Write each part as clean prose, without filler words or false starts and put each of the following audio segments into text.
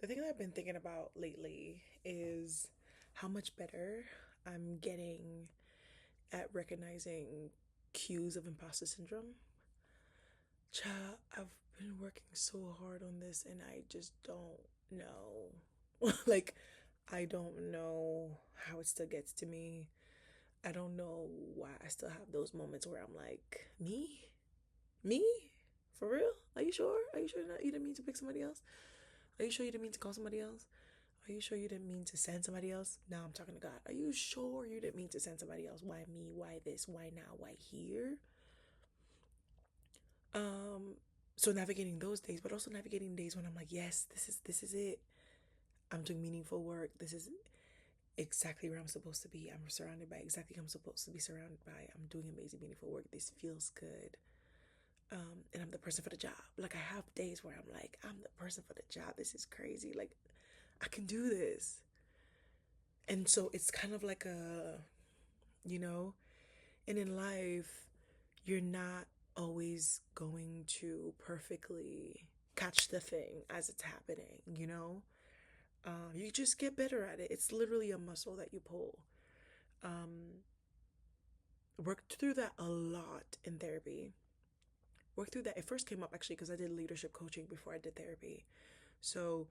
The thing that I've been thinking about lately is how much better I'm getting at recognizing cues of imposter syndrome. Child, I've been working so hard on this and I just don't know. Like, I don't know how it still gets to me. I don't know why I still have those moments where I'm like, me? Me? For real? Are you sure? Are you sure you didn't mean to pick somebody else? Are you sure you didn't mean to call somebody else? Are you sure you didn't mean to send somebody else? Now I'm talking to God. Are you sure you didn't mean to send somebody else? Why me? Why this? Why now? Why here? Um, so navigating those days, but also navigating days when I'm like, yes, this is it. I'm doing meaningful work. This is exactly where I'm supposed to be. I'm surrounded by exactly who I'm supposed to be surrounded by. I'm doing amazing, meaningful work. This feels good. And I'm the person for the job. Like I have days where I'm like, I'm the person for the job. This is crazy. Like I can do this. And so it's kind of like you know, and in life, you're not always going to perfectly catch the thing as it's happening, you know? You just get better at it. It's literally a muscle that you pull. Um, Worked through that a lot in therapy. Worked through that. It first came up actually because I did leadership coaching before I did therapy. So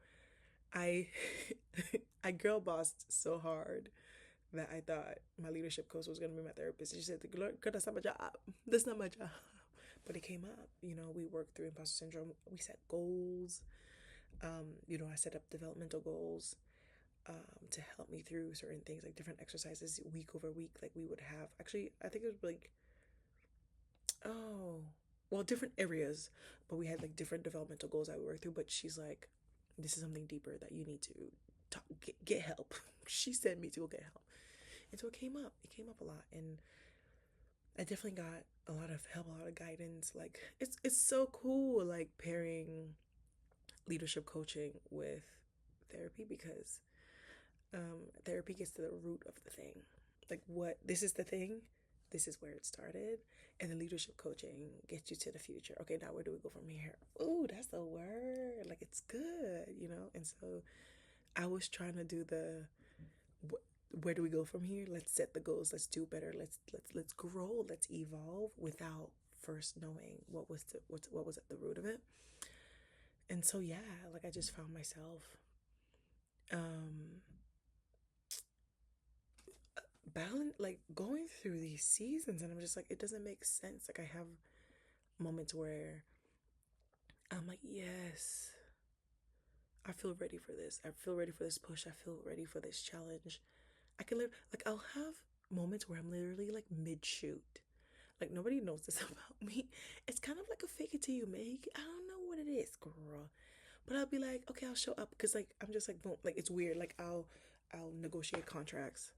I I girl bossed so hard that I thought my leadership coach was gonna be my therapist. And she said, "Girl, that's not my job. That's not my job." But it came up. We worked through imposter syndrome. We set goals. I set up developmental goals to help me through certain things, like different exercises week over week. Like we would have actually, I think it was like oh, well, different areas, but we had like different developmental goals that we worked through. But she's like, this is something deeper that you need to get help. She sent me to go get help. And so it came up. It came up a lot. And I definitely got a lot of help, a lot of guidance. Like it's so cool like pairing leadership coaching with therapy because therapy gets to the root of the thing. Like what this is the thing, this is where it started. And the leadership coaching gets you to the future. Okay, now where do we go from here? Ooh, that's the word. Like it's good. And so I was trying to do the where do we go from here? Let's set the goals. Let's do better. Let's grow. Let's evolve without first knowing what was at the root of it. And so yeah, like I just found myself um balance like going through these seasons and I'm just like it doesn't make sense. Like I have moments where I'm like, yes, I feel ready for this. I feel ready for this push. I feel ready for this challenge. I can live like I'll have moments where I'm literally like mid shoot. Like nobody knows this about me. It's kind of like a fake it till you make. I don't know what it is, girl. But I'll be like, okay, I'll show up because like I'm just like boom, like it's weird. Like I'll negotiate contracts.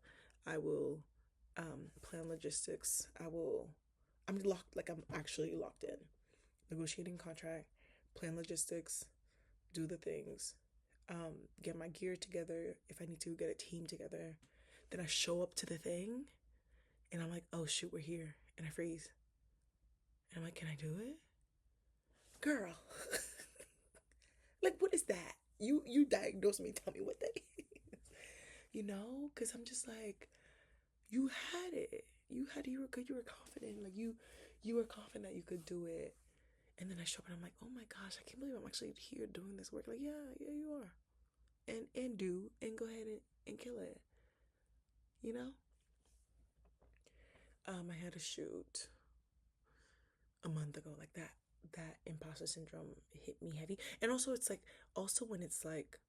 I will plan logistics. I'm locked like I'm actually locked in. Negotiating contract, plan logistics, do the things, get my gear together if I need to get a team together. Then I show up to the thing and I'm like, oh shoot, we're here. And I freeze. And I'm like, can I do it? Girl. Like what is that? You diagnose me, tell me what that is. Because I'm just like, you had it. You had it, you were good, you were confident. Like you were confident that you could do it. And then I show up and I'm like, oh my gosh, I can't believe I'm actually here doing this work. Like, yeah, you are. And go ahead and kill it. You know? I had a shoot a month ago, like that imposter syndrome hit me heavy. And also it's like also when it's like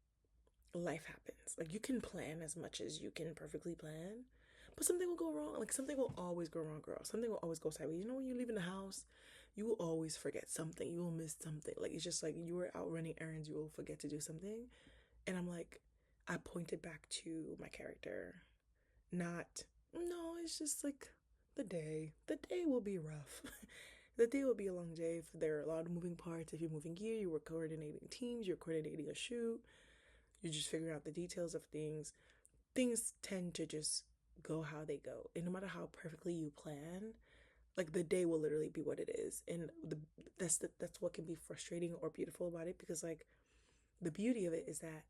life happens. Like you can plan as much as you can perfectly plan, but something will go wrong. Like something will always go wrong, girl. Something will always go sideways. When you leave in the house, you will always forget something. You will miss something. Like it's just like you were out running errands, you will forget to do something. And I'm like, I pointed back to my character. Not no, it's just like the day. The day will be rough. The day will be a long day. If there are a lot of moving parts. If you're moving gear, you were coordinating teams, you're coordinating a shoot, you're just figuring out the details of things. Things tend to just go how they go. And no matter how perfectly you plan, like the day will literally be what it is. And that's what can be frustrating or beautiful about it because like the beauty of it is that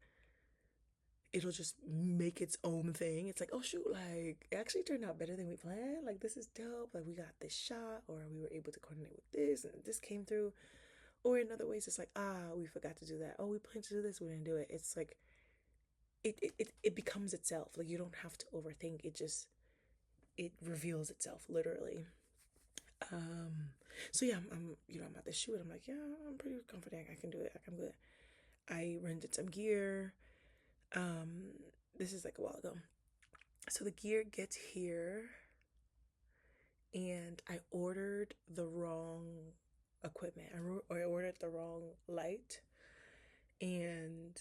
it'll just make its own thing. It's like, oh shoot, like it actually turned out better than we planned. Like this is dope. Like we got this shot, or we were able to coordinate with this, and this came through. Or in other ways, it's like, we forgot to do that. Oh, we planned to do this, we didn't do it. It's like it becomes itself. Like you don't have to overthink. It reveals itself literally. Um, so yeah, I'm at the shoot. I'm like, yeah, I'm pretty confident I can do it. I'm good. I rented some gear. Um, this is like a while ago. So the gear gets here, and I ordered the wrong equipment. I ordered the wrong light, and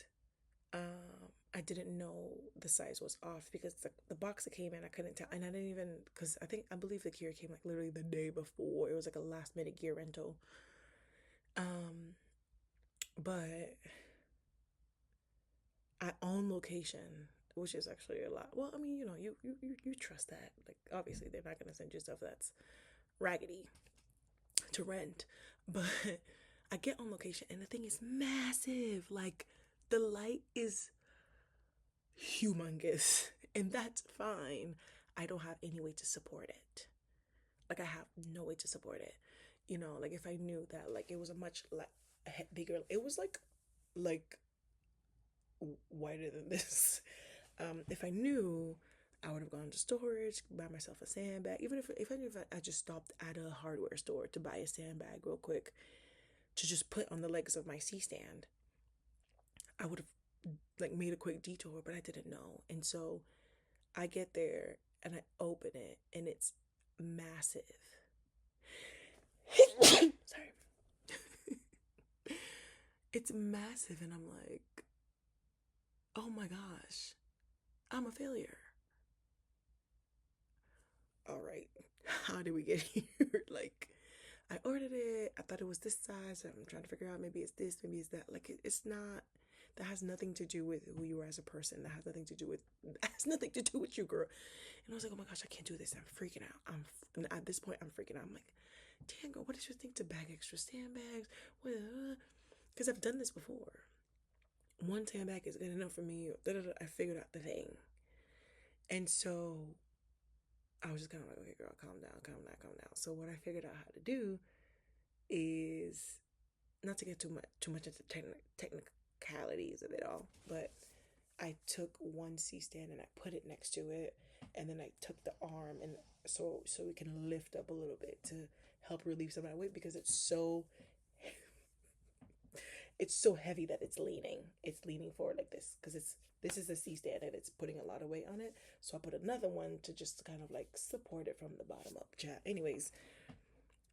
I didn't know the size was off because the box that came in, I couldn't tell, and I didn't even because I believe the gear came like literally the day before. It was like a last minute gear rental. Um, but I own location, which is actually a lot. Well, I mean, you trust that. Like, obviously, they're not gonna send you stuff that's raggedy to rent, but I get on location, and the thing is massive. Like, the light is humongous, and that's fine. I don't have any way to support it. Like, I have no way to support it. Like if I knew that like it was a much like bigger, it was like wider than this. If I knew, I would have gone to storage, buy myself a sandbag. Even if I knew if I just stopped at a hardware store to buy a sandbag real quick to just put on the legs of my C stand, I would have like made a quick detour, but I didn't know. And so I get there and I open it and it's massive. Sorry. It's massive and I'm like, oh my gosh, I'm a failure. All right, how did we get here? Like, I ordered it. I thought it was this size. I'm trying to figure out maybe it's this, maybe it's that. Like, it's not. That has nothing to do with who you are as a person. That has nothing to do with. That has nothing to do with you, girl. And I was like, oh my gosh, I can't do this. I'm freaking out. And at this point, I'm freaking out. I'm like, damn, girl, what did you think to bag extra sandbags? Because I've done this before. One sandbag is good enough for me. I figured out the thing, and so I was just kind of like, okay, girl, calm down, calm down, calm down. So what I figured out how to do is not to get too much into technicalities of it all, but I took one C stand and I put it next to it, and then I took the arm and so it can lift up a little bit to help relieve some of that weight because it's so heavy that it's leaning. It's leaning forward like this because this is a C stand and it's putting a lot of weight on it. So I put another one to just kind of like support it from the bottom up. Chat. Anyways,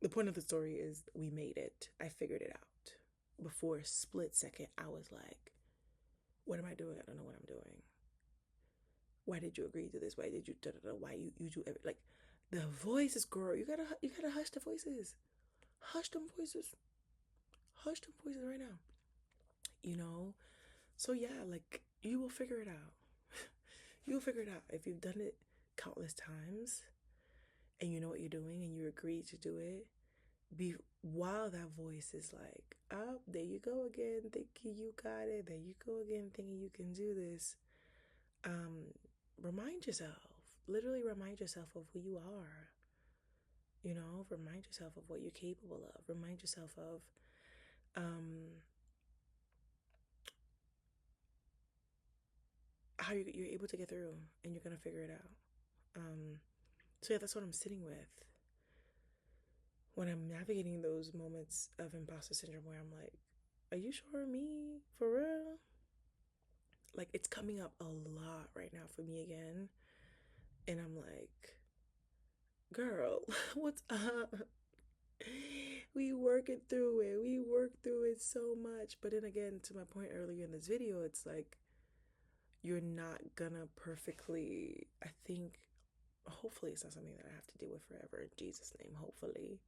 the point of the story is we made it. I figured it out. Before a split second, I was like, what am I doing? I don't know what I'm doing. Why did you agree to this? Why did you why you do every like the voices, girl, you gotta hush the voices. Hush them voices. Hush them voices right now. You know? So yeah, like you will figure it out. You will figure it out. If you've done it countless times and you know what you're doing and you agree to do it, be while that voice is like, oh, there you go again, thinking you got it. There you go again, thinking you can do this. Um, Remind yourself, literally remind yourself of who you are. Remind yourself of what you're capable of. Remind yourself of how you're able to get through and you're gonna figure it out. So yeah, that's what I'm sitting with when I'm navigating those moments of imposter syndrome where I'm like, are you sure me? For real? Like, it's coming up a lot right now for me again. And I'm like, girl, what's up? We working through it. We work through it so much. But then again, to my point earlier in this video, it's like, you're not gonna perfectly, I think, hopefully it's not something that I have to deal with forever in Jesus' name, hopefully.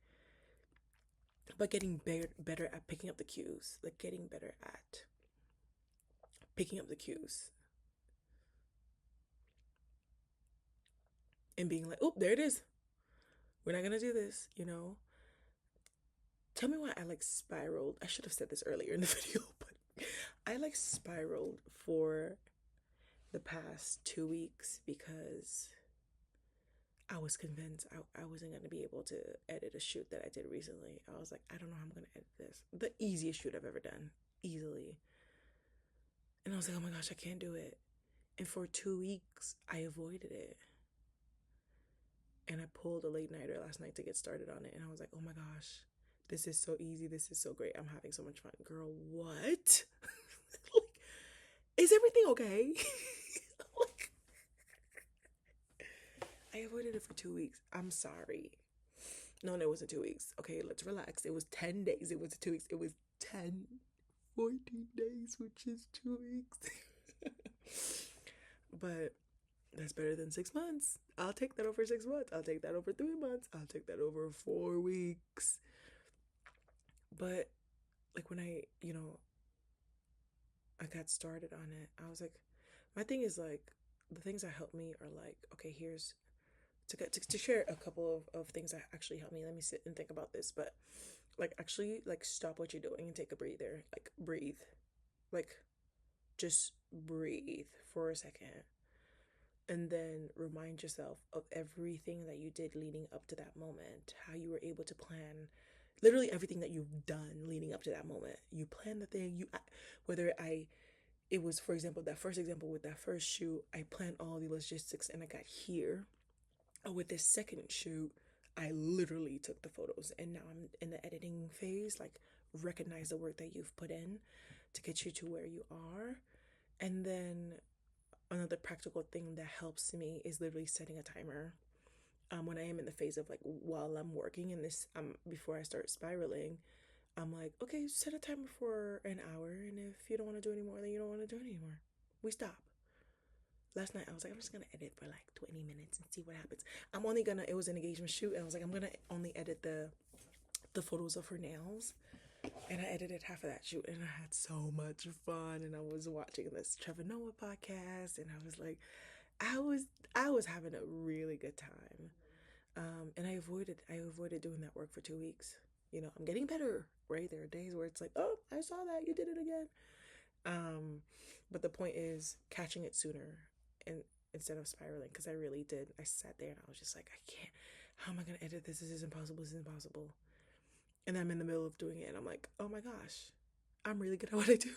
But getting better at picking up the cues, like getting better at picking up the cues and being like, oh, there it is. We're not gonna do this. Tell me why I like spiraled. I should have said this earlier in the video, but I like spiraled for the past 2 weeks because I was convinced I wasn't going to be able to edit a shoot that I did recently. I was like, I don't know how I'm going to edit this. The easiest shoot I've ever done, easily. And I was like, oh my gosh, I can't do it. And for 2 weeks, I avoided it. And I pulled a late nighter last night to get started on it. And I was like, oh my gosh, this is so easy. This is so great. I'm having so much fun. Girl, what? Like, is everything okay? Like, I avoided it for 2 weeks. I'm sorry. No, it wasn't 2 weeks. Okay, let's relax. It was 10 days. It was 2 weeks. It was 10, 14 days, which is 2 weeks. But that's better than 6 months. I'll take that over 6 months. I'll take that over 3 months. I'll take that over 4 weeks. But like when I got started on it, I was like, my thing is like, the things that help me are like, okay, here's to share a couple of things that actually help me. Let me sit and think about this. But like, actually, like, stop what you're doing and take a breather. Like, breathe. Like, just breathe for a second. And then remind yourself of everything that you did leading up to that moment, how you were able to plan literally everything that you've done leading up to that moment. You plan the thing, it was, for example, that first example with that first shoot, I planned all the logistics and I got here. Or with this second shoot, I literally took the photos and now I'm in the editing phase, like, recognize the work that you've put in to get you to where you are. And then another practical thing that helps me is literally setting a timer. When I am in the phase of like, while I'm working in this, before I start spiraling, I'm like, okay, set a timer for an hour, and if you don't want to do anymore, then you don't want to do it anymore. We stop. Last night I was like, I'm just gonna edit for like 20 minutes and see what happens. It was an engagement shoot, and I was like, I'm gonna only edit the photos of her nails. And I edited half of that shoot and I had so much fun. And I was watching this Trevor Noah podcast and I was like, I was having a really good time. And I avoided doing that work for 2 weeks. I'm getting better, right? There are days where it's like, oh, I saw that, you did it again. But the point is catching it sooner and instead of spiraling, because I really did. I sat there and I was just like, I can't, how am I gonna edit this? This is impossible, this is impossible. And I'm in the middle of doing it and I'm like, oh my gosh, I'm really good at what I do.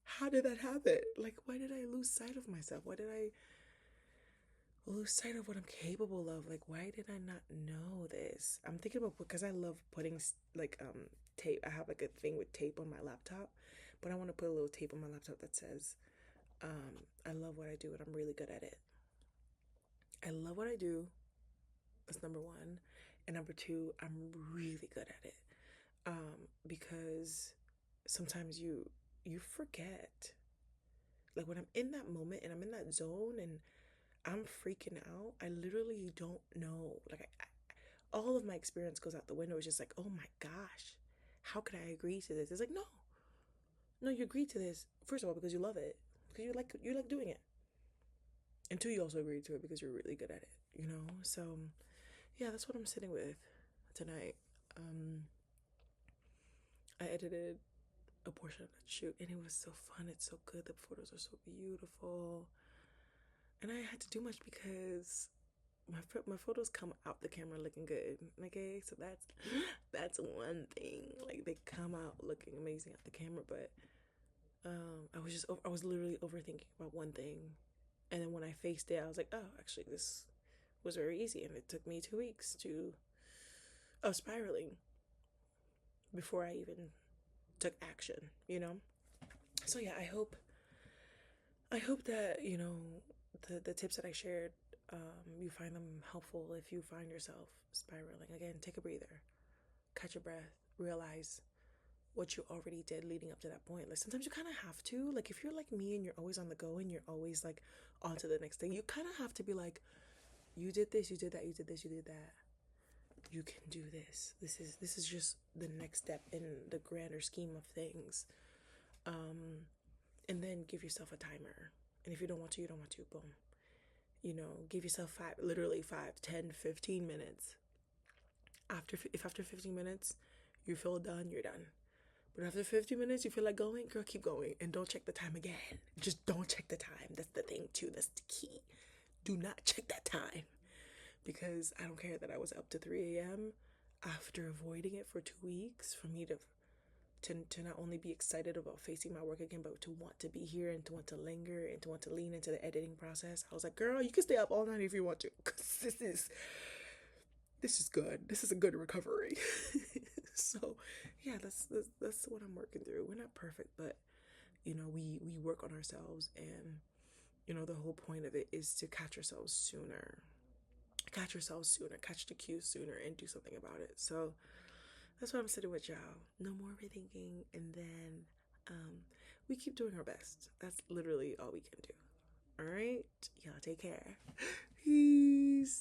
How did that happen? Like, why did I lose sight of myself? Why did I lose sight of what I'm capable of? Like, why did I not know this? I'm thinking about, because I love putting like tape. I have like a thing with tape on my laptop, but I want to put a little tape on my laptop that says, I love what I do and I'm really good at it. I love what I do. That's number one. And number two, I'm really good at it. Because sometimes you forget. Like, when I'm in that moment and I'm in that zone and I'm freaking out, I literally don't know. Like, all of my experience goes out the window. It's just like, oh my gosh, how could I agree to this? It's like, no, you agree to this, first of all, because you love it, because you like doing it, and two, you also agree to it because you're really good at it. So yeah, that's what I'm sitting with tonight. I edited a portion of that shoot and it was so fun. It's so good. The photos are so beautiful. And I had to do much because my photos come out the camera looking good. Okay, so that's one thing. Like, they come out looking amazing out the camera, but I was literally overthinking about one thing, and then when I faced it, I was like, oh, actually, this was very easy, and it took me 2 weeks of spiraling before I even took action. So yeah, I hope that the tips that I shared, you find them helpful. If you find yourself spiraling again, take a breather, catch your breath, realize what you already did leading up to that point. Like, sometimes you kind of have to, like, if you're like me and you're always on the go and you're always like on to the next thing, you kind of have to be like, you did this, you did that, you did this, you did that, you can do this. This is just the next step in the grander scheme of things. And then give yourself a timer. And if you don't want to, you don't want to. Boom. Give yourself literally 5, 10, 15 minutes. After 15 minutes, you feel done, you're done. But after 50 minutes, you feel like going, girl, keep going. And don't check the time again. Just don't check the time. That's the thing, too. That's the key. Do not check that time. Because I don't care that I was up to 3 a.m. after avoiding it for 2 weeks, for me to not only be excited about facing my work again, but to want to be here and to want to linger and to want to lean into the editing process. I was like, girl, you can stay up all night if you want to, because this is good. This is a good recovery. So yeah, that's what I'm working through. We're not perfect, but we work on ourselves, and the whole point of it is to catch yourselves sooner. Catch yourselves sooner, catch the cues sooner, and do something about it. So that's why I'm sitting with y'all. No more rethinking, and then we keep doing our best. That's literally all we can do. All right, y'all take care. Peace.